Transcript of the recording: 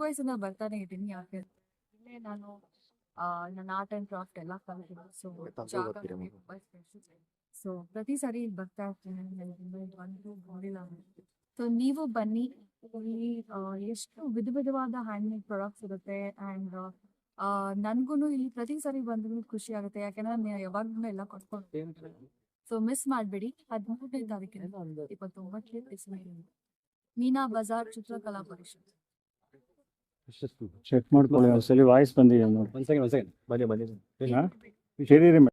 ವಯಸ್ಸಿಂದ ಬರ್ತಾನೆ ಇದ್ದೀನಿ. ಯಾಕೆ ಇಲ್ಲೇ ನಾನು ನನ್ನ ಆರ್ಟ್ ಆ್ಯಂಡ್ ಕ್ರಾಫ್ಟ್ ಎಲ್ಲ ಕಲಿತೀನಿ. ಸೊ ಜಾಗ ನನಗೆ ತುಂಬ ಸ್ಪೆಷಲ್. ಸೊ ಪ್ರತಿ ಸಾರಿ ಇಲ್ಲಿ ಬರ್ತಾ ಇರ್ತೀನಿ. ನನಗೆ ನೋಡಿಲ್ಲ. ಸೊ ನೀವು ಬನ್ನಿ. ಇಲ್ಲಿ ಎಷ್ಟು ವಿಧವಾದ ಹ್ಯಾಂಡ್ಮೇಡ್ ಪ್ರಾಡಕ್ಟ್ಸ್ ಇರುತ್ತೆ. ಆ್ಯಂಡ್ ನನಗೂ ಇಲ್ಲಿ ಪ್ರತಿ ಸಾರಿ ಬಂದ್ರೂ ಖುಷಿ ಆಗುತ್ತೆ. ಯಾಕೆಂದ್ರೆ ನಾನು ಯಾವಾಗಲೂ ಎಲ್ಲ ಕೊಟ್ಕೊಂಡು ಸೊ ಮಿಸ್ ಮಾಡಬೇಡಿ. 13ನೇ ತಾರೀಕಿನ 29 ಮೀನಾ ಬಜಾರ್ ಚಿತ್ರಕಲಾ ಪರಿಷತ್. ಚೆಕ್ ಮಾಡ್ಕೊಳ್ಳಿ ಒಂದ್ಸಲಿ ವಾಯ್ಸ್ ಬಂದಿದೆ ನೋಡಿ. ಒಂದ್ ಸೆಕೆಂಡ್ ಬನ್ನಿ ಶರೀರಿ